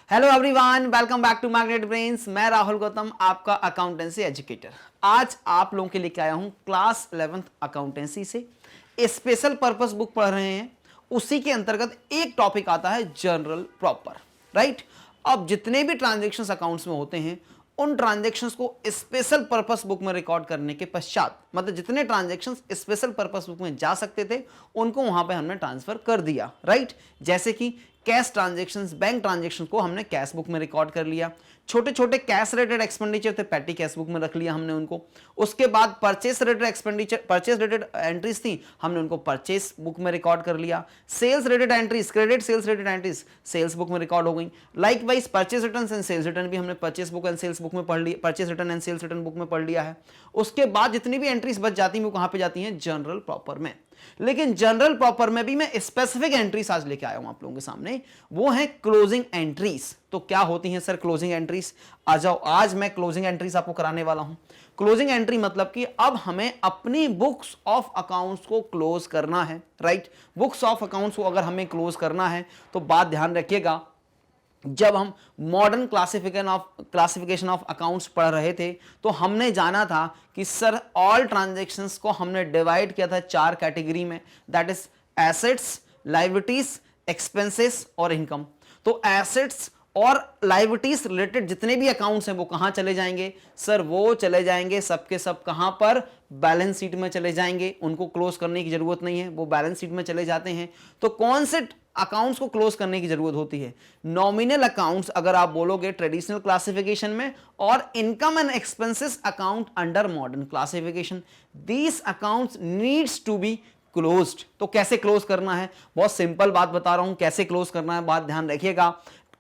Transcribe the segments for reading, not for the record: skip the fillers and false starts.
Hello everyone, welcome back to Magnet Brains. मैं राहुल गौतम, आपका accountancy educator. आज आप लोगों के लेके आया हूं क्लास 11th अकाउंटेंसी से स्पेशल पर्पस बुक पढ़ रहे हैं। उसी के अंतर्गत एक टॉपिक आता है जनरल प्रॉपर, राइट। अब जितने भी ट्रांजेक्शन्स अकाउंट्स में होते हैं उन ट्रांजेक्शन्स को स्पेशल पर्पस बुक में रिकॉर्ड करने के पश्चात, मतलब जितने ट्रांजेक्शन्स स्पेशल पर्पस बुक में जा सकते थे उनको वहां पे हमने ट्रांसफर कर दिया, राइट। जैसे कि कैश ट्रांजेक्शन्स, बैंक ट्रांजेक्शन्स को हमने कैश बुक में रिकॉर्ड कर लिया। छोटे छोटे कैश रिलेटेड एक्सपेंडिचर थे, पैटी कैश बुक में रख लिया हमने उनको। उसके बाद purchase related expenditure, purchase related entries थी, हमने उनको परचेस बुक में रिकॉर्ड कर लिया। Sales related entries, credit sales related entries sales book में रिकॉर्ड हो गई। Likewise purchase return and sales return भी हमने purchase book and sales book में पढ़ लिया, purchase return and sales return book में पढ़ लिया है। उसके बाद जितनी भी एंट्रीज बच जाती हैं वो कहां पे जाती हैं? जनरल प्रॉपर में। लेकिन जनरल प्रॉपर में भी मैं स्पेसिफिक एंट्रीज आज लेके आया हूं आप लोगों के सामने, वो है क्लोजिंग एंट्रीज। तो क्या होती हैं सर क्लोजिंग एंट्रीज? आ जाओ, आज मैं क्लोजिंग एंट्रीज आपको कराने वाला हूं। क्लोजिंग एंट्री मतलब कि अब हमें अपनी बुक्स ऑफ अकाउंट्स को क्लोज करना है, राइट। बुक्स ऑफ अकाउंट्स को अगर हमें क्लोज करना है तो बात ध्यान रखिएगा, जब हम मॉडर्न क्लासिफिकेशन ऑफ अकाउंट्स पढ़ रहे थे तो हमने जाना था कि सर ऑल ट्रांजैक्शंस को हमने डिवाइड किया था 4 कैटेगरी में, that is assets, liabilities, expenses और इनकम। तो एसेट्स और लायबिलिटीज रिलेटेड जितने भी अकाउंट्स हैं वो कहां चले जाएंगे सर? वो चले जाएंगे सबके सब कहां पर? बैलेंस शीट में चले जाएंगे। उनको क्लोज करने की जरूरत नहीं है, वो बैलेंस शीट में चले जाते हैं। तो कौन से अकाउंट्स को क्लोज करने की जरूरत होती है? नॉमिनल अकाउंट्स अगर आप बोलोगे ट्रेडिशनल क्लासिफिकेशन में, और income and expenses account under modern classification. These accounts needs to be closed. तो कैसे क्लोज करना है? बहुत सिंपल बात बता रहा हूं, कैसे क्लोज करना है बात ध्यान रखिएगा।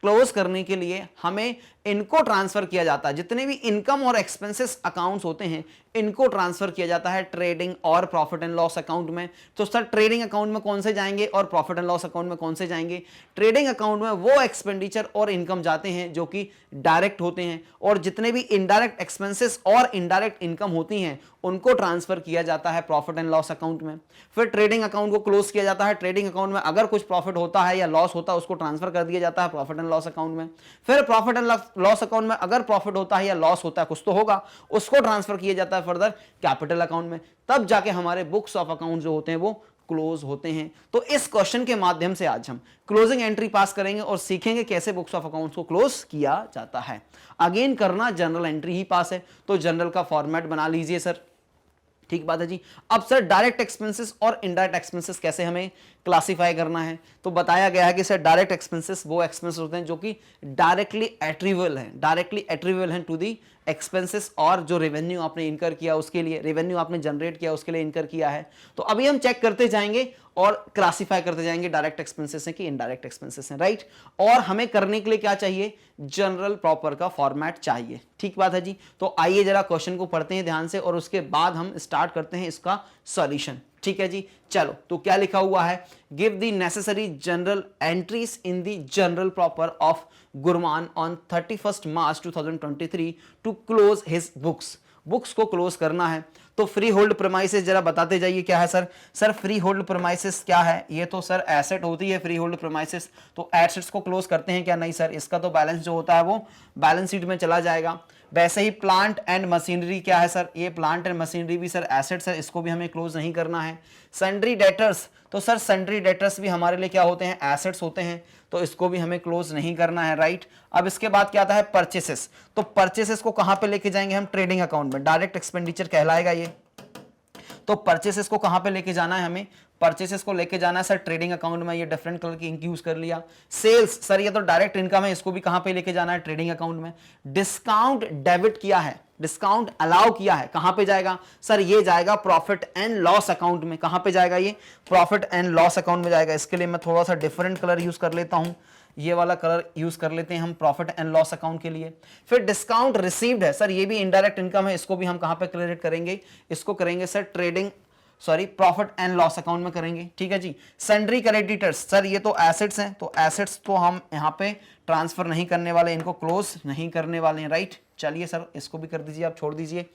क्लोज करने के लिए हमें इनको ट्रांसफर किया जाता है, जितने भी इनकम और एक्सपेंसेस अकाउंट्स होते हैं इनको ट्रांसफर किया जाता है ट्रेडिंग और प्रॉफिट एंड लॉस अकाउंट में। तो सर ट्रेडिंग अकाउंट में कौन से जाएंगे और प्रॉफिट एंड लॉस अकाउंट में कौन से जाएंगे? ट्रेडिंग अकाउंट में वो एक्सपेंडिचर और इनकम जाते हैं जो कि डायरेक्ट होते हैं, और जितने भी इनडायरेक्ट एक्सपेंसेस और इनडायरेक्ट इनकम होती हैं उनको ट्रांसफर किया जाता है प्रॉफिट एंड लॉस अकाउंट में। फिर ट्रेडिंग अकाउंट को क्लोज किया जाता है। ट्रेडिंग अकाउंट में अगर कुछ प्रॉफिट होता है या लॉस होता है उसको ट्रांसफर कर दिया जाता है प्रॉफिट एंड लॉस अकाउंट में। फिर प्रॉफिट एंड लॉस अकाउंट में अगर प्रॉफिट होता है या लॉस होता है, कुछ तो होगा, उसको ट्रांसफर किया जाता है फर्दर कैपिटल अकाउंट में। तब जाके हमारे बुक्स ऑफ अकाउंट जो होते हैं वो क्लोज होते हैं। तो इस क्वेश्चन के माध्यम से आज हम क्लोजिंग एंट्री पास करेंगे और सीखेंगे कैसे बुक्स ऑफ अकाउंट्स को क्लोज किया जाता है। अगेन करना जनरल एंट्री ही पास है, तो जनरल का फॉर्मेट बना लीजिए सर। ठीक बात है जी। अब सर डायरेक्ट एक्सपेंसेस और इनडायरेक्ट एक्सपेंसेस कैसे हमें क्लासिफाई करना है? तो बताया गया है कि सर डायरेक्ट एक्सपेंसेस वो एक्सपेंसेस होते हैं जो कि डायरेक्टली एट्रीब्यूएबल हैं टू दी एक्सपेंसेस, और जो रेवेन्यू आपने इनकर किया उसके लिए, रेवेन्यू आपने जनरेट किया उसके लिए इनकर किया है। तो अभी हम चेक करते जाएंगे और क्लासिफाई करते जाएंगे डायरेक्ट एक्सपेंसेस हैं कि इनडायरेक्ट एक्सपेंसेस हैं, राइट। और हमें करने के लिए क्या चाहिए? जनरल प्रॉपर का फॉर्मेट चाहिए। ठीक बात है जी। तो आइए जरा क्वेश्चन को पढ़ते हैं ध्यान से और उसके बाद हम स्टार्ट करते हैं इसका सॉल्यूशन। ठीक है जी, चलो। तो क्या लिखा हुआ है? Give the necessary journal entries in the journal proper of Gurman on 31 March 2023 to close his books. Books को क्लोज करना है। तो फ्री होल्ड प्रेमाइसेस जरा बताते जाइए क्या है sir? Sir free hold premises क्या है? ये तो सर एसेट होती है फ्री होल्ड प्रेमाइसेस। तो एसेट्स को क्लोज करते हैं क्या? नहीं सर, इसका तो बैलेंस जो होता है वो बैलेंस शीट में चला जाएगा। वैसे ही प्लांट एंड मशीनरी क्या है सर? ये प्लांट एंड मशीनरी भी सर एसेट्स है, इसको भी हमें क्लोज नहीं करना है। सन्ड्री डेटर्स, तो सर सन्ड्री डेटर्स भी हमारे लिए क्या होते हैं? एसेट्स होते हैं, तो इसको भी हमें क्लोज नहीं करना है, राइट। अब इसके बाद क्या आता है? परचेसेस। तो परचेसेस को कहां पे लेके जाएंगे हम? ट्रेडिंग अकाउंट में। डायरेक्ट एक्सपेंडिचर कहलाएगा ये। तो परचेसेस को कहां पे लेके जाना है हमें? परचेसेस को लेके जाना है सर ट्रेडिंग अकाउंट में। ये डिफरेंट कलर की इंक यूज कर लिया। सेल्स, सर ये तो डायरेक्ट इनकम है, इसको भी कहां पे लेके जाना है? ट्रेडिंग अकाउंट में। डिस्काउंट डेबिट किया है, डिस्काउंट अलाउ किया है, कहां पे जाएगा सर? ये जाएगा प्रॉफिट एंड लॉस अकाउंट में। कहां पे जाएगा ये? प्रॉफिट एंड लॉस अकाउंट में जाएगा। इसके लिए मैं थोड़ा सा डिफरेंट कलर यूज कर लेता हूं, ये वाला कलर यूज कर लेते हैं हम प्रॉफिट एंड लॉस अकाउंट के लिए। फिर डिस्काउंट रिसीव्ड है, सर ये भी इनडायरेक्ट इनकम है, इसको भी हम कहां पे क्रेडिट करेंगे? इसको करेंगे sir profit and loss account में करेंगे। ठीक है जी। सन्ड्री क्रेडिटर्स, सर ये तो एसेट्स हैं, तो एसेट्स तो हम यहां पे ट्रांसफर नहीं करने वाले, इनको क्लोज नहीं करने वाले हैं, राइट। चलिए सर इसको भी कर दीजिए, आप छोड़ दीजिए,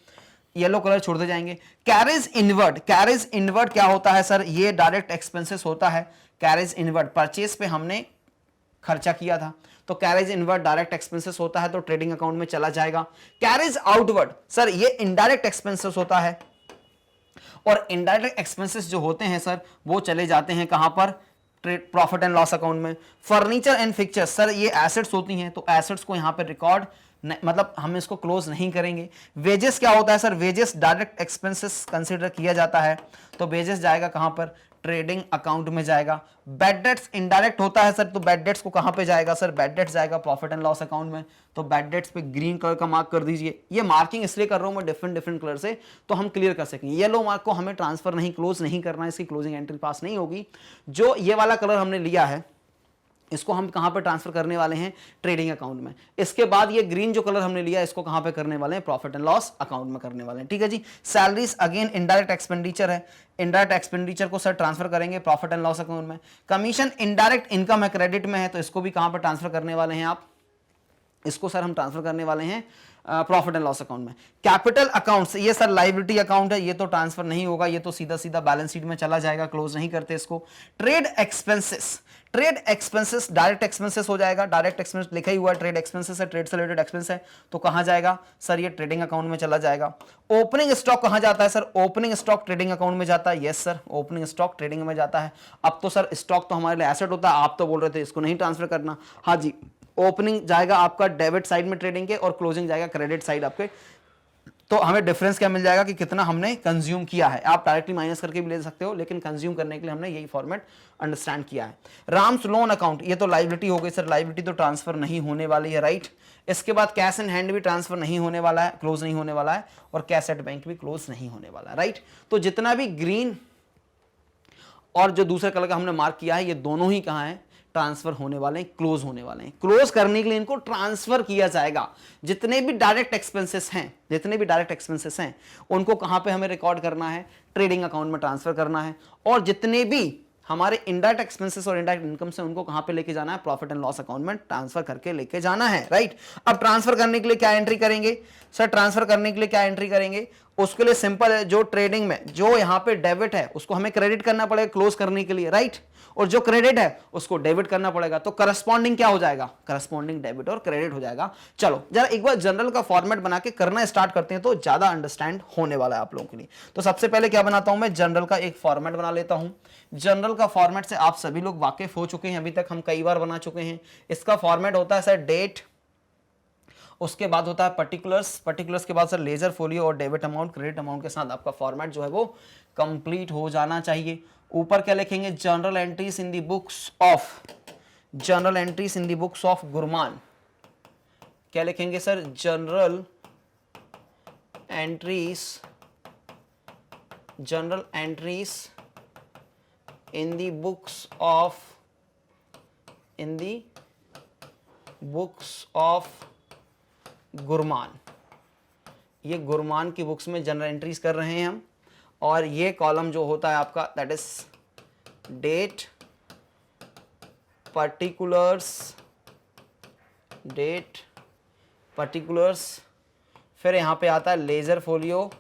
येलो कलर छोड़ते जाएंगे। कैरेज इनवर्ड, कैरेज इनवर्ड क्या होता है सर? ये डायरेक्ट एक्सपेंसेस होता है। कैरेज इनवर्ड परचेस पे हमने खर्चा किया था, तो कैरेज इनवर्ड डायरेक्ट एक्सपेंसेस होता है तो ट्रेडिंग अकाउंट में चला जाएगा। कैरेज आउटवर्ड सर ये इनडायरेक्ट एक्सपेंसेस होता है, और इनडायरेक्ट एक्सपेंसेस जो होते हैं सर वो चले जाते हैं कहां पर, प्रॉफिट एंड लॉस अकाउंट में। फर्नीचर एंड फिक्चर्स सर ये एसेट्स होती हैं, तो एसेट्स को यहां पर रिकॉर्ड मतलब हम इसको क्लोज नहीं करेंगे। वेजेस क्या होता है sir, wages direct expenses consider किया जाता है, तो वेजेस जाएगा कहां पर, ट्रेडिंग अकाउंट में जाएगा। बैड डेट्स इनडायरेक्ट होता है सर, तो बैड डेट्स को कहां पे जाएगा सर, बैड डेट्स जाएगा प्रॉफिट एंड लॉस अकाउंट में, तो बैड डेट्स पे ग्रीन कलर का मार्क कर दीजिए। ये मार्किंग इसलिए कर रहा हूं मैं डिफरेंट कलर से, तो हम क्लियर कर सकें। येलो मार्क को हमें ट्रांसफर नहीं, क्लोज नहीं करना, इसकी क्लोजिंग एंट्री पास नहीं होगी। जो ये वाला कलर हमने लिया है इसको हम कहां पे ट्रांसफर करने वाले हैं, ट्रेडिंग अकाउंट में। इसके बाद ये ग्रीन जो कलर हमने लिया इसको कहां पे करने वाले हैं, प्रॉफिट एंड लॉस अकाउंट में करने वाले हैं, ठीक है जी। सैलरीज अगेन इनडायरेक्ट एक्सपेंडिचर है, इनडायरेक्ट एक्सपेंडिचर को सर ट्रांसफर करेंगे प्रॉफिट एंड लॉस अकाउंट में। कमीशन इनडायरेक्ट इनकम है, क्रेडिट में है, तो इसको भी कहां पर ट्रांसफर करने वाले हैं आप, इसको सर हम ट्रांसफर करने वाले हैं प्रॉफिट एंड लॉस अकाउंट में। कैपिटल अकाउंट्स ये सर लायबिलिटी अकाउंट है, ये तो ट्रांसफर नहीं होगा, ये तो सीधा सीधा बैलेंस शीट में चला जाएगा, क्लोज नहीं करते इसको। Trade expenses, trade expenses direct expenses हो जाएगा, डायरेक्ट एक्सपेंस लिखा ही हुआ है, ट्रेड एक्सपेंसेस है, ट्रेड से रिलेटेड एक्सपेंस है, तो कहां जाएगा सर, ये ट्रेडिंग अकाउंट में चला जाएगा। ओपनिंग स्टॉक कहां जाता है sir, opening stock trading account में जाता है, yes sir opening stock trading में जाता है। अब तो सर स्टॉक तो हमारे लिए एसेट होता है, आप तो बोल रहे थे इसको नहीं ट्रांसफर करना, हाँ जी। ओपनिंग जाएगा आपका डेबिट साइड में ट्रेडिंग के, और क्लोजिंग जाएगा क्रेडिट साइड आपके, तो हमें डिफरेंस क्या मिल जाएगा कि कितना हमने कंज्यूम किया है। आप डायरेक्टली माइनस करके भी ले सकते हो, लेकिन कंज्यूम करने के लिए हमने यही फॉर्मेट अंडरस्टैंड किया है। राम्स लोन अकाउंट ये तो लायबिलिटी हो गई सर, लायबिलिटी तो ट्रांसफर नहीं होने वाली है, राइट। इसके बाद कैश इन हैंड भी ट्रांसफर नहीं होने वाला है, क्लोज नहीं होने वाला है, और कैश एट बैंक भी क्लोज नहीं होने वाला है, राइट। तो जितना भी ग्रीन और जो दूसरे कलर का हमने मार्क किया है, ये दोनों ही कहां है, ट्रांसफर होने वाले हैं, क्लोज होने वाले हैं। क्लोज करने के लिए इनको ट्रांसफर किया जाएगा। जितने भी डायरेक्ट एक्सपेंसेस हैं, जितने भी डायरेक्ट एक्सपेंसेस हैं उनको कहां पे हमें रिकॉर्ड करना है, ट्रेडिंग अकाउंट में ट्रांसफर करना है। और जितने भी हमारे इनडायरेक्ट एक्सपेंसेस और इनडायरेक्ट इनकम से उनको कहां पे लेके जाना है, प्रॉफिट एंड लॉस अकाउंट में ट्रांसफर करके लेके जाना है, राइट। अब ट्रांसफर करने के लिए क्या एंट्री करेंगे सर, ट्रांसफर करने के लिए क्या एंट्री करेंगे, उसके लिए सिंपल है, जो ट्रेडिंग में जो यहां पे डेबिट है उसको हमें क्रेडिट करना पड़ेगा क्लोज करने के लिए, राइट। और जो क्रेडिट है उसको डेबिट करना पड़ेगा, तो करस्पॉन्डिंग क्या हो जाएगा, करस्पॉन्डिंग डेबिट और क्रेडिट हो जाएगा। चलो जरा एक बार जनरल का फॉर्मेट बना के करना स्टार्ट करते हैं, तो ज्यादा अंडरस्टैंड होने वाला है आप लोगों के लिए। तो सबसे पहले क्या बनाता हूं मैं, जनरल का एक फॉर्मेट बना लेता हूं। जनरल का फॉर्मेट से आप सभी लोग वाकिफ हो चुके हैं, अभी तक हम कई बार बना चुके हैं। इसका फॉर्मेट होता है सर डेट, उसके बाद होता है पर्टिकुलर्स, पर्टिकुलर्स के बाद सर लेजर फोलियो और डेबिट अमाउंट, क्रेडिट अमाउंट के साथ आपका फॉर्मेट जो है वो कंप्लीट हो जाना चाहिए। ऊपर क्या लिखेंगे, journal entries in the books of, journal entries in the books of Gurman. क्या लिखेंगे sir, journal entries, journal entries in the books of, in the books of Gurman. ये गुरमान की बुक्स में जनरल एंट्रीज कर रहे हैं हम, और ये कॉलम जो होता है आपका that is date, particulars, date particulars, फिर यहां पे आता है ledger folio,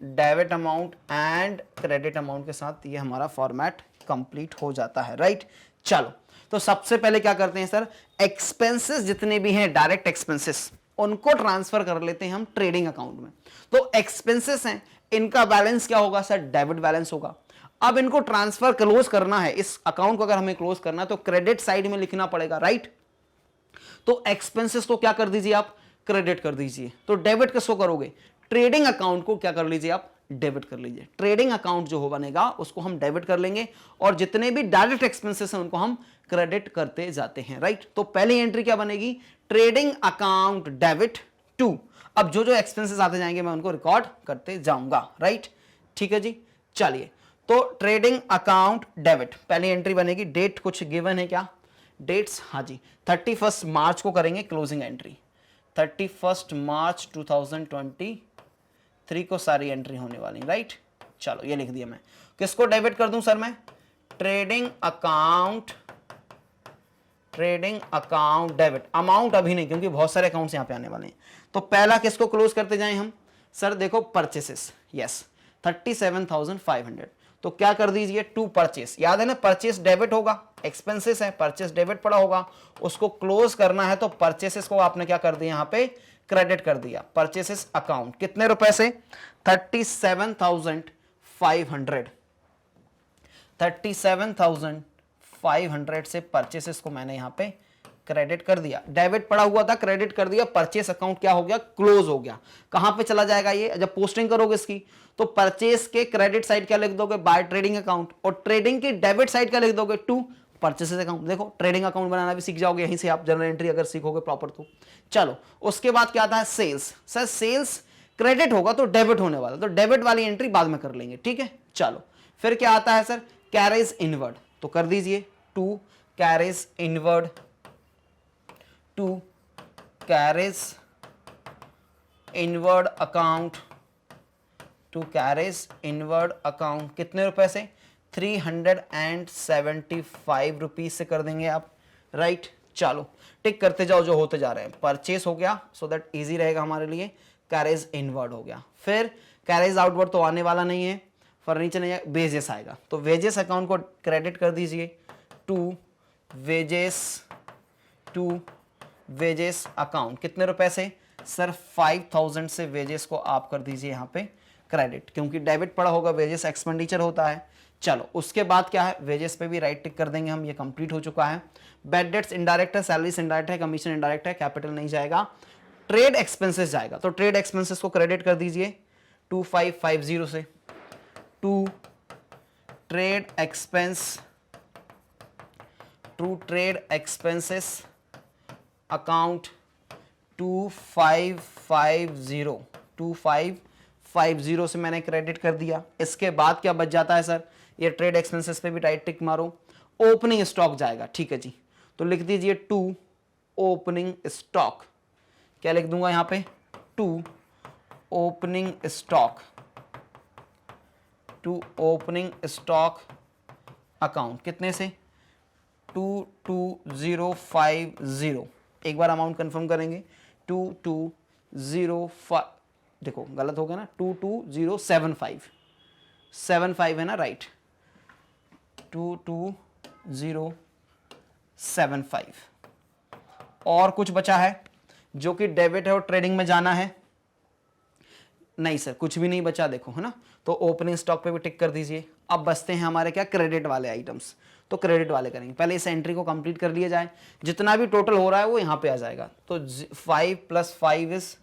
debit amount and credit amount के साथ ये हमारा फॉर्मेट कंप्लीट हो जाता है, राइट। चलो तो सबसे पहले क्या करते हैं सर, एक्सपेंसेस जितने भी हैं डायरेक्ट एक्सपेंसेस उनको ट्रांसफर कर लेते हैं हम ट्रेडिंग अकाउंट में। तो एक्सपेंसेस हैं, इनका बैलेंस क्या होगा सर, डेबिट बैलेंस होगा। अब इनको ट्रांसफर क्लोज करना है, इस अकाउंट को अगर हमें क्लोज करना है तो क्रेडिट साइड में लिखना पड़ेगा, राइट। तो एक्सपेंसेस को क्या कर दीजिए आप, क्रेडिट कर दीजिए। तो डेबिट किसको करोगे, ट्रेडिंग अकाउंट को क्या कर लीजिए आप, डेबिट कर लीजिए। ट्रेडिंग अकाउंट जो हो बनेगा उसको हम डेबिट कर लेंगे, और जितने भी डायरेक्ट एक्सपेंसेस हैं उनको हम क्रेडिट करते जाते हैं, राइट। तो पहली एंट्री क्या बनेगी, ट्रेडिंग अकाउंट डेबिट टू। अब जो जो एक्सपेंसेस आते जाएंगे मैं उनको रिकॉर्ड करते जाऊंगा, राइट, ठीक है जी। चलिए तो ट्रेडिंग अकाउंट डेबिट पहली एंट्री बनेगी। डेट कुछ गिवन है क्या, डेट्स, हाँ जी 31 मार्च को करेंगे क्लोजिंग एंट्री, 31 मार्च 2023 को सारी एंट्री होने वाली, राइट। चलो ये लिख दिया मैं, किसको डेबिट कर दूं सर मैं, trading account, trading account debit. Amount अभी नहीं क्योंकि बहुत सारे अकाउंट्स यहां पे आने वाले हैं। तो पहला किसको क्लोज करते जाएं हम सर, देखो परचेसेस, यस 37,500, तो क्या कर दीजिए, टू परचेस, याद है ना परचेस डेबिट होगा, एक्सपेंसेस है, परचेस डेबिट पड़ा होगा, उसको क्लोज करना है तो परचेसेस को आपने क्या कर दिया, यहां पे क्रेडिट कर दिया, परचेसेस अकाउंट कितने रुपए से, 37,500, 37,500 से परचेसेस को मैंने यहां पे क्रेडिट कर दिया, डेबिट पड़ा हुआ था क्रेडिट कर दिया, परचेस अकाउंट क्या हो गया, क्लोज हो गया। कहां पे चला जाएगा ये, जब पोस्टिंग करोगे इसकी तो परचेस के क्रेडिट साइड क्या लिख दोगे, बाय ट्रेडिंग अकाउंट, और ट्रेडिंग की डेबिट साइड क्या लिख दोगे, टू परचेसेस अकाउंट। देखो ट्रेडिंग अकाउंट बनाना भी सीख जाओगे यहीं से आप, जर्नल एंट्री अगर सीखोगे प्रॉपर तो। चलो उसके बाद क्या आता है, सेल्स। सर सेल्स क्रेडिट होगा तो डेबिट होने वाला, तो डेबिट वाली एंट्री बाद में कर लेंगे, ठीक है। चलो फिर क्या आता है सर, कैरेज इनवर्ड, तो कर दीजिए to carriage inward, to carriage inward account, to carriage inward account कितने रुपए से, 375 रुपीज से कर देंगे आप, राइट। चलो टिक करते जाओ जो होते जा रहे हैं, परचेस हो गया सो दैट इजी रहेगा हमारे लिए, कैरेज इनवर्ड हो गया, फिर कैरेज आउटवर्ड तो आने वाला नहीं है, फर्नीचर नहीं है, वेजेस आएगा, तो वेजेस अकाउंट को क्रेडिट कर दीजिए, टू वेजेस अकाउंट कितने रुपए से सर, 5000 से वेजेस को आप कर दीजिए यहाँ पे क्रेडिट, क्योंकि डेबिट पड़ा होगा, वेजेस एक्सपेंडिचर होता है। चलो उसके बाद क्या है, वेजेस पे भी राइट टिक कर देंगे हम, ये कंप्लीट हो चुका है। बैड डेट्स इनडायरेक्ट है, सैलरीज इनडायरेक्ट है, कमीशन इनडायरेक्ट है, कैपिटल नहीं जाएगा, ट्रेड एक्सपेंसेस जाएगा, तो ट्रेड एक्सपेंसेस को क्रेडिट कर दीजिए 2550 से, टू ट्रेड एक्सपेंसेस अकाउंट 2550 से मैंने क्रेडिट कर दिया। इसके बाद क्या बच जाता है सर, ये ट्रेड एक्सपेंसेस पे भी राइट टिक मारो, ओपनिंग स्टॉक जाएगा, ठीक है जी, तो लिख दीजिए टू ओपनिंग स्टॉक, क्या लिख दूंगा यहां पे, टू ओपनिंग स्टॉक अकाउंट कितने से, 2250, एक बार अमाउंट कंफर्म करेंगे, 2205, देखो गलत हो गया ना, 22075 है ना, राइट, 22075। और कुछ बचा है जो कि डेबिट है और ट्रेडिंग में जाना है, नहीं सर कुछ भी नहीं बचा, देखो है ना, तो ओपनिंग स्टॉक पे भी टिक कर दीजिए। अब बचते हैं हमारे क्या, क्रेडिट वाले आइटम्स, तो क्रेडिट वाले करेंगे, पहले इस एंट्री को कंप्लीट कर लिया जाए, जितना भी टोटल हो रहा है वो यहां पे आ जाएगा, तो 5 + 5 =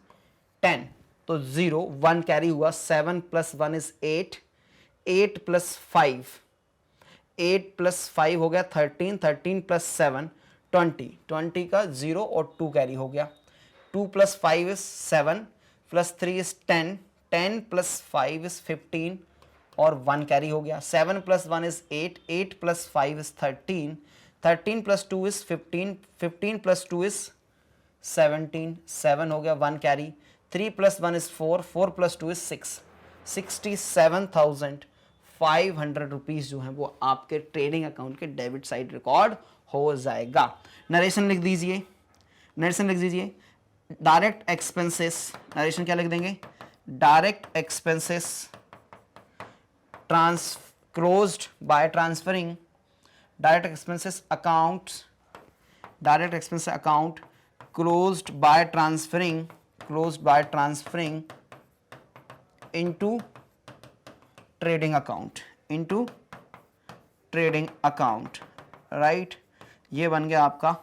10, तो 0 1 कैरी हुआ, 7 + 1 = 8, 8 + 5 हो गया 13, 13 + 7 20, 20 का 0 और 2 कैरी हो गया, 2 + 5 = 7 + 3 = 10, 10 + 5 = 15 और 1 कैरी हो गया, 7 + 1 = 8, 8 + 5 = 13, 13 + 2 = 15, 15 + 2 = 17, 7 हो गया, 1 कैरी, 3 + 1 = 4, 4 + 2 = 6, 67,500 रुपीज जो है वो आपके ट्रेडिंग अकाउंट के डेबिट साइड रिकॉर्ड हो जाएगा। नरेशन लिख दीजिए, डायरेक्ट एक्सपेंसेस, नरेशन क्या लिख देंगे, direct expenses closed by transferring direct expenses account closed by transferring into trading account, right. ये बन गया आपका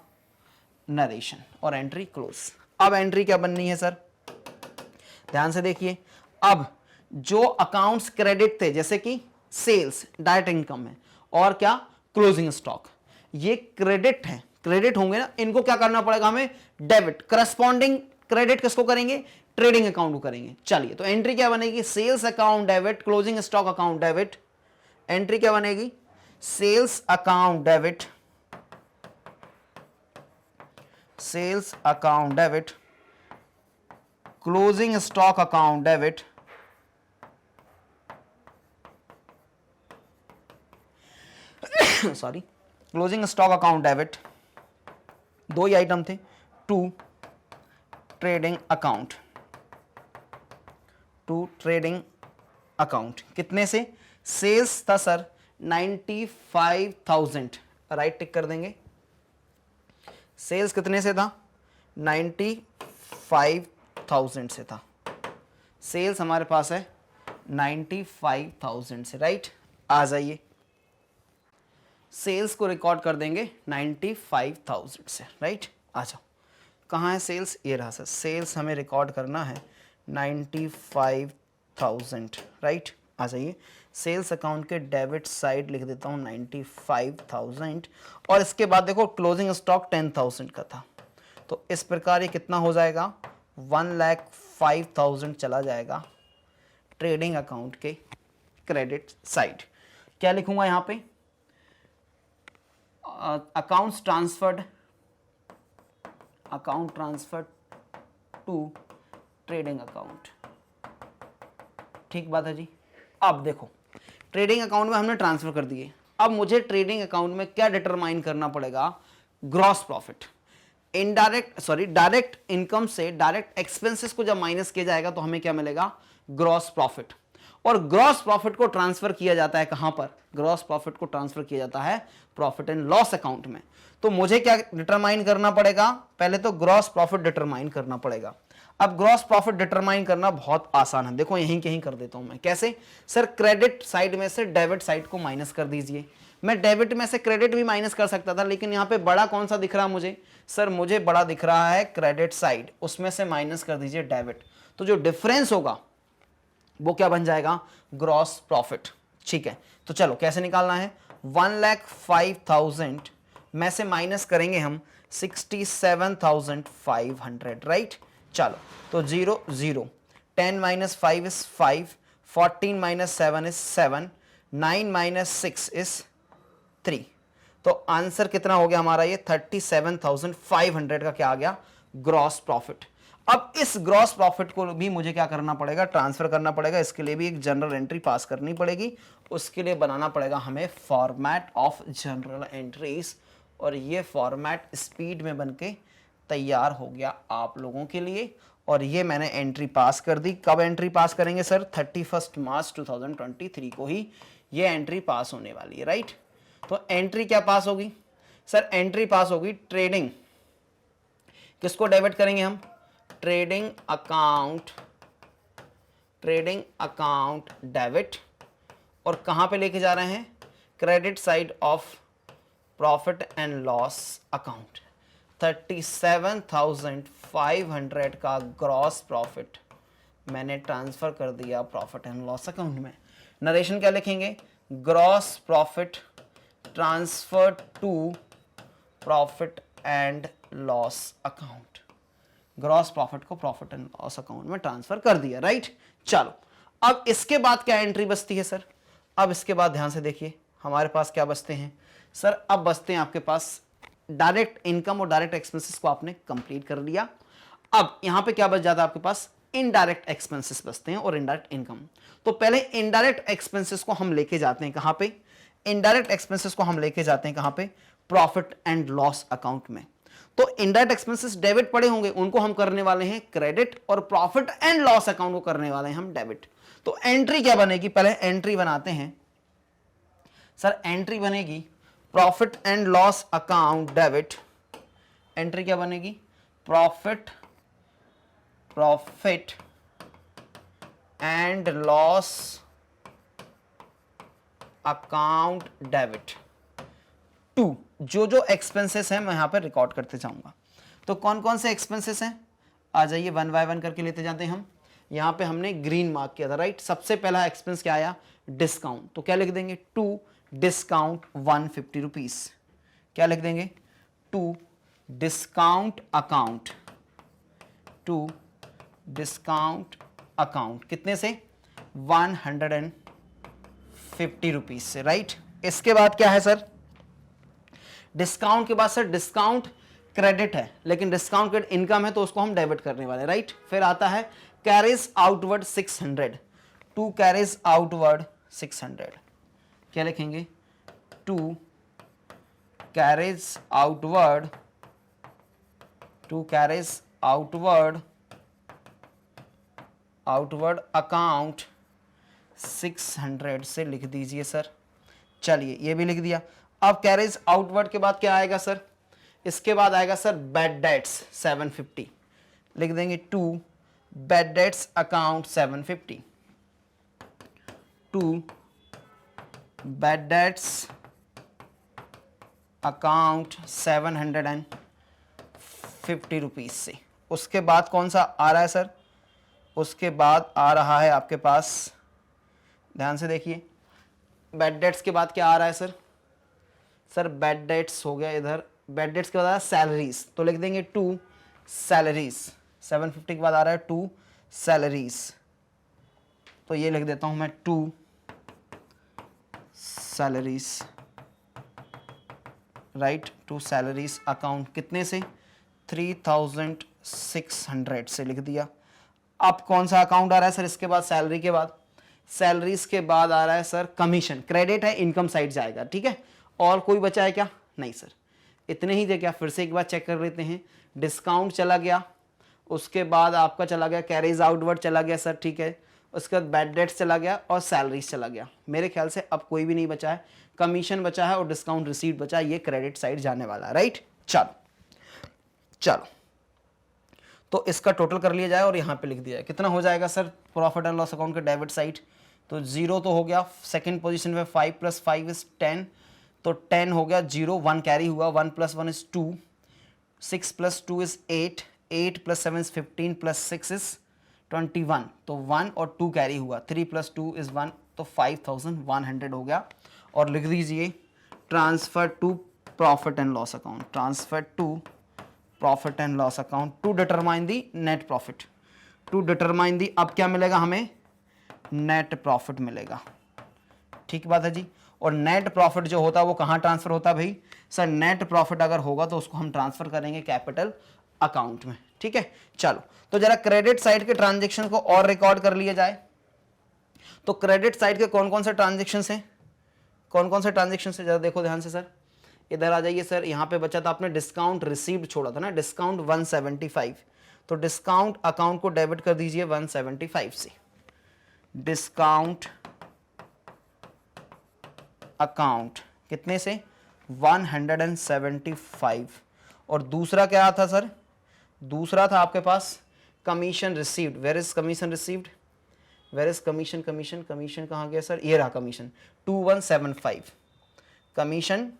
नरेशन और एंट्री क्लोज। अब एंट्री क्या बननी है सर, ध्यान से देखिए, अब जो अकाउंट्स क्रेडिट थे जैसे कि सेल्स डायरेक्ट इनकम है और क्या क्लोजिंग स्टॉक, ये क्रेडिट है, क्रेडिट होंगे ना, इनको क्या करना पड़ेगा हमें, डेबिट, करस्पॉन्डिंग क्रेडिट किसको करेंगे, ट्रेडिंग अकाउंट को करेंगे। चलिए तो एंट्री क्या बनेगी, sales account debit, closing stock account debit, entry क्या बनेगी, sales account debit, closing stock account debit, sorry, closing stock account debit, दो ही आइटम थे, टू ट्रेडिंग अकाउंट कितने से, सेल्स था सर 95,000, राइट टिक कर देंगे। सेल्स कितने से था? 95,000 से था। सेल्स हमारे पास है 95,000 से, राइट। आ जाइए, सेल्स को रिकॉर्ड कर देंगे 95,000 से, राइट। आ जाओ, कहाँ है सेल्स? ये रहा सर। सेल्स हमें रिकॉर्ड करना है 95,000, राइट। आ जाइए, सेल्स अकाउंट के डेबिट साइड लिख देता हूँ 95,000, और इसके बाद देखो क्लोजिंग स्टॉक 10,000 का था, तो इस प्रकार ये कितना हो जाएगा? 1,05,000 चला जाएगा ट्रेडिंग अकाउंट के क्रेडिट साइड। क्या लिखूंगा यहाँ पे? Accounts transferred to trading account. ठीक बात है जी। अब देखो, ट्रेडिंग अकाउंट में हमने ट्रांसफर कर दिए। अब मुझे ट्रेडिंग अकाउंट में क्या डिटरमाइन करना पड़ेगा? Gross profit. डायरेक्ट इनकम से डायरेक्ट एक्सपेंसेस को जब माइनस किया जाएगा तो हमें क्या मिलेगा? Gross profit. और ग्रॉस प्रॉफिट को ट्रांसफर किया जाता है कहां पर? ग्रॉस प्रॉफिट को ट्रांसफर किया जाता है प्रॉफिट एंड लॉस अकाउंट में। तो मुझे क्या डिटरमाइन करना पड़ेगा? पहले तो ग्रॉस प्रॉफिट डिटरमाइन करना पड़ेगा। अब ग्रॉस प्रॉफिट डिटरमाइन करना बहुत आसान है, देखो यहीं कहीं कर देता हूं मैं। कैसे सर? क्रेडिट साइड में से डेबिट साइड को माइनस कर दीजिए। मैं डेबिट में से क्रेडिट भी माइनस कर सकता था, लेकिन यहां पे बड़ा कौन सा दिख रहा है मुझे? सर मुझे बड़ा दिख रहा है क्रेडिट साइड, उसमें से माइनस कर दीजिए डेबिट। तो जो डिफरेंस होगा वो क्या बन जाएगा? Gross profit. ठीक है, तो चलो कैसे निकालना है? 1,05,000 में से माइनस करेंगे हम 67,500, राइट। चलो तो 0 0, 10 minus 5 is 5, 14 minus 7 is 7, 9 minus 6 is 3। तो आंसर कितना हो गया हमारा? ये 37,500 का क्या आ गया? Gross profit. अब इस ग्रॉस प्रॉफिट को भी मुझे क्या करना पड़ेगा? ट्रांसफर करना पड़ेगा। इसके लिए भी एक जनरल एंट्री पास करनी पड़ेगी। उसके लिए बनाना पड़ेगा हमें फॉर्मेट ऑफ जनरल एंट्रीज, और ये फॉर्मेट स्पीड में बनके तैयार हो गया आप लोगों के लिए। और ये मैंने एंट्री पास कर दी। कब एंट्री पास करेंगे सर? 31 मार्च 2023 को ही ये एंट्री पास होने वाली है, राइट। तो एंट्री क्या पास होगी सर? एंट्री पास होगी ट्रेडिंग। किसको डेबिट करेंगे हम? Trading account debit. और कहां पे लेके जा रहे हैं? Credit side of profit and loss account. 37,500 का ग्रॉस प्रॉफिट मैंने ट्रांसफर कर दिया प्रॉफिट एंड लॉस अकाउंट में। नरेशन क्या लिखेंगे? Gross profit transfer to profit and loss account. Gross profit को प्रॉफिट एंड लॉस अकाउंट में ट्रांसफर कर दिया, राइट। चलो अब इसके बाद क्या एंट्री बचती है सर? अब इसके बाद ध्यान से देखिए हमारे पास क्या बचते हैं सर? अब बचते हैं आपके पास डायरेक्ट इनकम और डायरेक्ट एक्सपेंसेस को आपने कंप्लीट कर लिया। अब यहां पे क्या बच जाता है आपके पास? इनडायरेक्ट एक्सपेंसेस बचते हैं और इनडायरेक्ट इनकम। तो पहले इनडायरेक्ट एक्सपेंसेस को हम लेके जाते हैं कहां पे? इनडायरेक्ट एक्सपेंसेस को हम लेके जाते हैं कहां पे? प्रॉफिट एंड लॉस अकाउंट में। तो इनडायरेक्ट एक्सपेंसेस डेबिट पड़े होंगे, उनको हम करने वाले हैं क्रेडिट, और प्रॉफिट एंड लॉस अकाउंट को करने वाले हैं हम डेबिट। तो एंट्री क्या बनेगी? पहले एंट्री बनाते हैं सर। एंट्री बनेगी profit and loss account debit. Entry क्या बनेगी? Profit and loss account debit to. जो एक्सपेंसेस हैं मैं यहां पर रिकॉर्ड करते जाऊंगा। तो कौन कौन से एक्सपेंसेस हैं? आ जाइए, वन बाय वन करके लेते जाते हैं हम। यहां पे हमने ग्रीन मार्क किया था, राइट। सबसे पहला एक्सपेंस क्या आया? डिस्काउंट। तो क्या लिख देंगे? To discount 150 rupees. क्या लिख देंगे? टू डिस्काउंट अकाउंट कितने से? 150 रुपीज से, राइट। इसके बाद क्या है सर? डिस्काउंट के बाद सर डिस्काउंट क्रेडिट है, लेकिन डिस्काउंट क्रेडिट इनकम है तो उसको हम डेबिट करने वाले, राइट। फिर आता है carriage outward 600। To carriage outward 600। क्या लिखेंगे? टू कैरेज आउटवर्ड अकाउंट 600 से लिख दीजिए सर। चलिए ये भी लिख दिया। अब कैरेज आउटवर्ड के बाद क्या आएगा सर? इसके बाद आएगा सर बैड डेट्स 750, लिख देंगे to bad debts account 750, to bad debts account 750 rupees से। उसके बाद कौन सा आ रहा है सर? उसके बाद आ रहा है आपके पास, ध्यान से देखिए, बैड डेट्स के बाद क्या आ रहा है सर? सर बैड डेट्स हो गया इधर, बैड डेट्स के बाद आ रहा है सैलरीज, तो लिख देंगे टू सैलरीज। 750 के बाद आ रहा है टू सैलरीज, तो ये लिख देता हूं मैं to salaries, right, to salaries account कितने से? 3600 से लिख दिया। अब कौन सा अकाउंट आ रहा है सर इसके बाद? सैलरी के बाद, सैलरीज के बाद आ रहा है सर कमीशन, क्रेडिट है, इनकम साइड जाएगा, ठीक है। और कोई बचा है क्या? नहीं सर, इतने ही थे क्या? फिर से एक बार चेक कर लेते हैं। डिस्काउंट चला गया, उसके बाद आपका चला गया कैरेज आउटवर्ड चला गया सर, ठीक है। उसके बाद बैड डेट्स चला गया और सैलरीज चला गया। मेरे ख्याल से अब कोई भी नहीं बचा है, कमीशन बचा है और डिस्काउंट रिसीट बचा है, ये क्रेडिट साइड जाने वाला है, राइट। चलो चलो, तो इसका टोटल कर लिया जाए और यहाँ पे लिख दिया जाए। कितना हो जाएगा sir profit and loss account के डेबिट साइड? तो 0 तो हो गया, सेकंड पोजीशन पे 5 + 5 = 10, तो 10 हो गया, 0 1 कैरी हुआ, 1 + 1 = 2, 6 + 2 = 8, 8 + 7 = 15 + 6 = 21, तो 1 और 2 कैरी हुआ, 3 + 2 = 1, तो 5100 हो गया। और लिख दीजिए transfer to profit and loss account, transfer to profit and loss account to determine the net profit, to determine the, अब क्या मिलेगा हमें? नेट प्रॉफिट मिलेगा, ठीक बात है जी। और नेट प्रॉफिट जो होता है वो कहाँ ट्रांसफर होता है भाई? सर नेट प्रॉफिट अगर होगा तो उसको हम ट्रांसफर करेंगे कैपिटल अकाउंट में, ठीक है। चलो, तो जरा क्रेडिट साइड के ट्रांजेक्शन को और रिकॉर्ड कर लिया जाए। तो क्रेडिट साइड के कौन कौन से ट्रांजेक्शन हैं? कौन कौन से ट्रांजेक्शन है जरा देखो ध्यान से सर। इधर आ जाइए सर, यहाँ पे बचा था आपने डिस्काउंट रिसीव्ड छोड़ा था ना, डिस्काउंट 175, तो डिस्काउंट अकाउंट को डेबिट कर दीजिए 175 से, डिस्काउंट अकाउंट कितने से? 175। और दूसरा क्या था सर? दूसरा था आपके पास commission received. Where is commission received? Where is commission? Commission commission कहाँ गया सर? ये रहा कमीशन 2175, कमीशन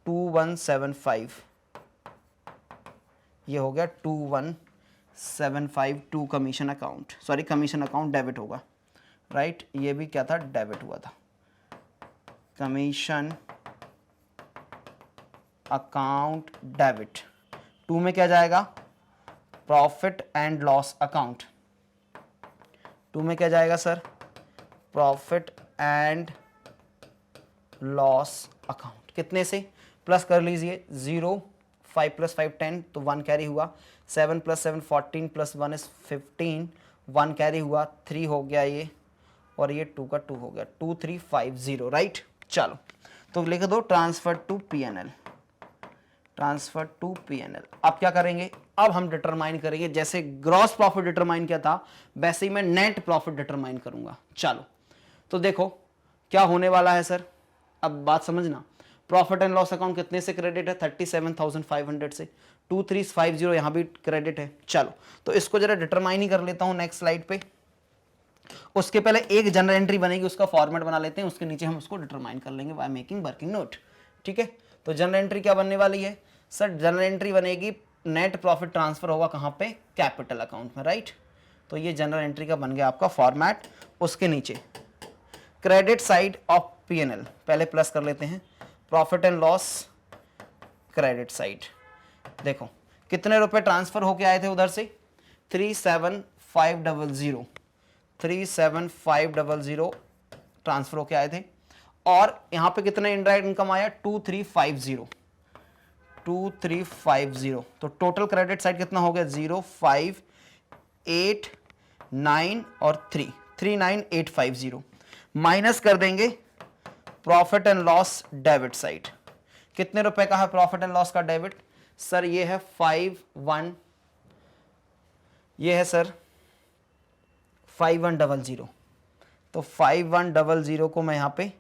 2175, ये हो गया 2175 to commission account, sorry commission account debit होगा, राइट। ये भी क्या था? डेबिट हुआ था, कमीशन अकाउंट डेबिट। 2 में क्या जाएगा? Profit and loss account. 2 में क्या जाएगा sir? Profit and loss account. कितने से? प्लस कर लीजिए 0, 5 + 5 10, तो 1 कैरी हुआ, 7 + 7 14 + 1 = 15, 1 कैरी हुआ, 3 हो गया ये, और ये 2 का 2 हो गया, 2350, राइट। चलो, तो लिख दो transfer to PNL, transfer to PNL. अब क्या करेंगे? अब हम डिटरमाइन करेंगे, जैसे ग्रॉस प्रॉफिट डिटरमाइन किया था वैसे ही मैं नेट प्रॉफिट डिटरमाइन करूंगा। चलो, तो देखो क्या होने वाला है सर, अब बात समझना। प्रॉफिट एंड लॉस अकाउंट कितने से क्रेडिट है? 37,500 से, 2350 यहां भी क्रेडिट है। चलो, तो इसको जरा डिटरमाइन ही कर लेता हूं नेक्स्ट स्लाइड पे। उसके पहले एक जनरल एंट्री बनेगी, उसका फॉर्मेट बना लेते हैं, उसके नीचे हम उसको डिटरमाइन कर लेंगे बाय मेकिंग वर्किंग नोट, ठीक है। तो जनरल एंट्री क्या बनने वाली है सर? जनरल एंट्री बनेगी नेट प्रॉफिट ट्रांसफर होगा कहां पे? कैपिटल अकाउंट में, राइट। तो ये जनरल एंट्री का बन गया आपका फॉर्मेट। उसके नीचे क्रेडिट साइड ऑफ पीएनएल, पहले प्लस कर लेते हैं, profit and loss credit side. देखो कितने रुपए ट्रांसफर होके आए थे उधर से? 37500, 37500 ट्रांसफर होके आए थे। और यहां पे कितना इनडायरेक्ट इनकम आया? 2350, 2350। तो टोटल क्रेडिट साइड कितना हो गया? 0 5 8 9 और 3, 39850 माइनस कर देंगे profit and loss debit side. कितने रुपए का है प्रॉफिट एंड लॉस का डेबिट? सर ये है 51, ये है सर 5100, तो 5100 को मैं यहाँ पे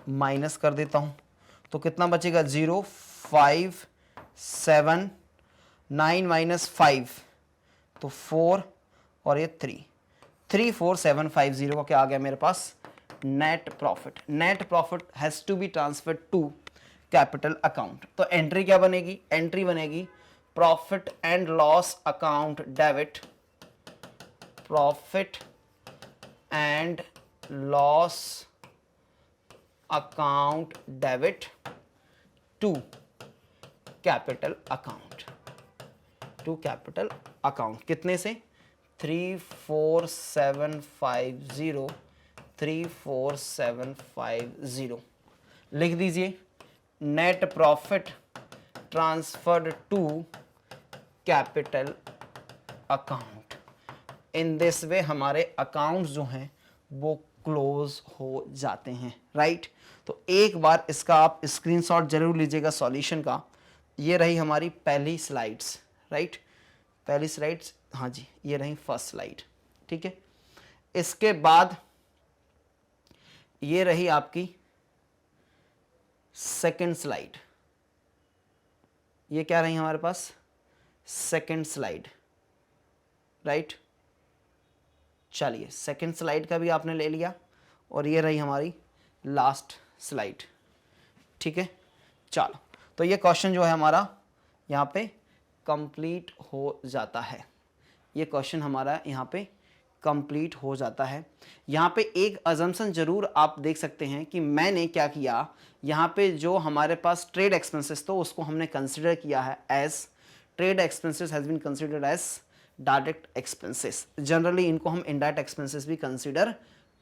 माइनस कर देता हूँ, तो कितना बचेगा 0, 5, 7, 9 माइनस 5 तो 4 और ये 34750 का क्या आ गया मेरे पास net profit. Net profit has to be transferred to capital account. तो एंट्री क्या बनेगी, एंट्री बनेगी profit and loss account debit, profit and loss account debit to capital account, to capital account. कितने से 34750, 34750 लिख दीजिए। Net profit transferred to capital account. In this way हमारे accounts जो हैं वो क्लोज हो जाते हैं, राइट। तो एक बार इसका आप स्क्रीनशॉट जरूर लीजिएगा सॉल्यूशन का। ये रही हमारी पहली स्लाइड्स, राइट, पहली स्लाइड्स, हाँ जी ये रही फर्स्ट स्लाइड, ठीक है। इसके बाद ये रही आपकी सेकंड स्लाइड, ये क्या रही हमारे पास सेकंड स्लाइड, राइट। चलिए सेकंड स्लाइड का भी आपने ले लिया और ये रही हमारी लास्ट स्लाइड, ठीक है। चलो तो ये क्वेश्चन जो है हमारा यहाँ पे कंप्लीट हो जाता है, ये क्वेश्चन हमारा यहाँ पे कंप्लीट हो जाता है। यहाँ पे एक अजम्पशन जरूर आप देख सकते हैं कि मैंने क्या किया, यहाँ पे जो हमारे पास ट्रेड एक्सपेंसेस तो उसको हमने कंसिडर किया है as trade expenses has been considered as direct expenses. Generally इनको हम इनडायरेक्ट एक्सपेंसेस भी कंसिडर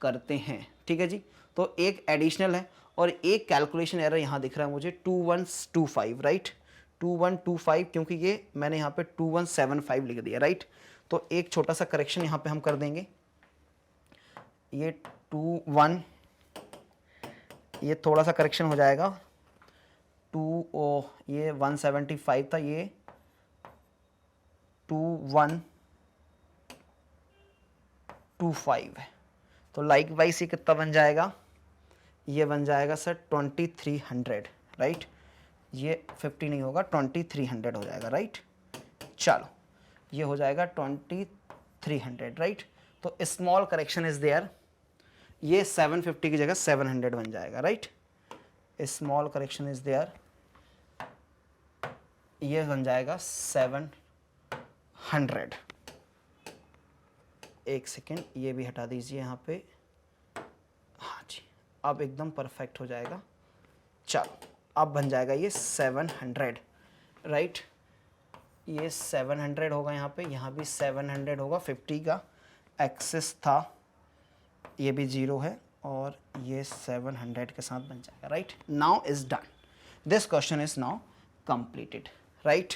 करते हैं, ठीक है जी। तो एक एडिशनल है और एक कैलकुलेशन एरर यहाँ दिख रहा है मुझे 2125, राइट, 2125, क्योंकि ये मैंने यहाँ पे 2175 लिख दिया, राइट। तो एक छोटा सा करेक्शन यहाँ पे हम कर देंगे, ये 21, ये थोड़ा सा करेक्शन हो जाएगा 2, ये 175 था, ये 2125 है। तो लाइक वाइज ये कितना बन जाएगा, ये बन जाएगा सर 2300, राइट। ये 50 नहीं होगा, 2300 हो जाएगा, राइट। चलो ये हो जाएगा 2300, राइट। तो स्मॉल करेक्शन इज देयर, ये 750 की जगह 700 बन जाएगा, right. Small correction is there, ये बन जाएगा 700। एक सेकेंड ये भी हटा दीजिए यहाँ पे, हाँ जी अब एकदम परफेक्ट हो जाएगा। चलो अब बन जाएगा ये 700, राइट। ये 700 होगा यहाँ पे, यहाँ भी 700 होगा, 50 का एक्सेस था, ये भी 0 है और ये 700 के साथ बन जाएगा, right. Now is done, this question is now completed, right.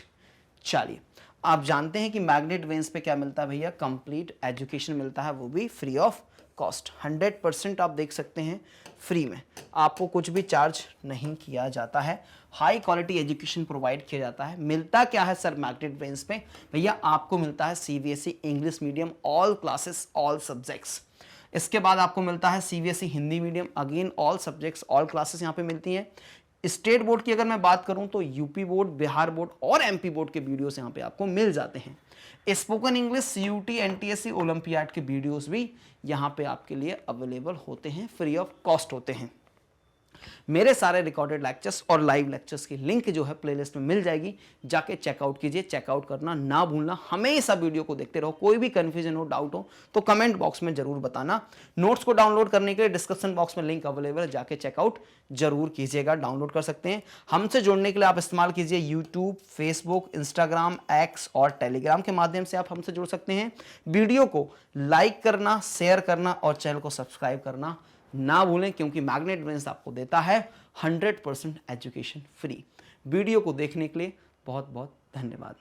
चलिए आप जानते हैं कि मैग्नेट वेन्स पे क्या मिलता है भैया, कंप्लीट एजुकेशन मिलता है, वो भी फ्री ऑफ कॉस्ट, 100% आप देख सकते हैं फ्री में, आपको कुछ भी चार्ज नहीं किया जाता है। हाई क्वालिटी एजुकेशन प्रोवाइड किया जाता है। मिलता क्या है सर मैग्नेट ब्रेन्स पे भैया, आपको मिलता है CBSE English medium all classes all subjects. इसके बाद आपको मिलता है CBSE Hindi medium, again all subjects all classes यहाँ पे मिलती हैं। स्टेट बोर्ड की अगर मैं बात करूं तो यूपी बोर्ड, बिहार बोर्ड और एमपी बोर्ड के वीडियोस यहाँ पे आपको मिल जाते हैं। Spoken English, CUT, NTSC, olympiad के वीडियोस भी यहाँ पे आपके लिए अवेलेबल होते हैं, फ्री ऑफ कॉस्ट होते हैं। मेरे सारे रिकॉर्डेड लेक्चर्स और लाइव लेक्चर्स की लिंक जो है प्लेलिस्ट में मिल जाएगी, जाके चेकआउट कीजिए, चेकआउट करना ना भूलना। हमेशा वीडियो को देखते रहो, कोई भी कंफ्यूजन हो, डाउट हो तो कमेंट बॉक्स में जरूर बताना। नोट्स को डाउनलोड करने के लिए डिस्क्रिप्शन बॉक्स में लिंक अवेलेबल है, जाके चेकआउट जरूर कीजिएगा, डाउनलोड कर सकते हैं। हमसे जुड़ने के लिए आप इस्तेमाल कीजिए यूट्यूब, फेसबुक, इंस्टाग्राम, एक्स और टेलीग्राम के माध्यम से आप हमसे जुड़ सकते हैं। वीडियो को लाइक करना, शेयर करना और चैनल को सब्सक्राइब करना ना भूलें, क्योंकि मैग्नेट ब्रेन्स आपको देता है 100% एजुकेशन फ्री। वीडियो को देखने के लिए बहुत बहुत धन्यवाद।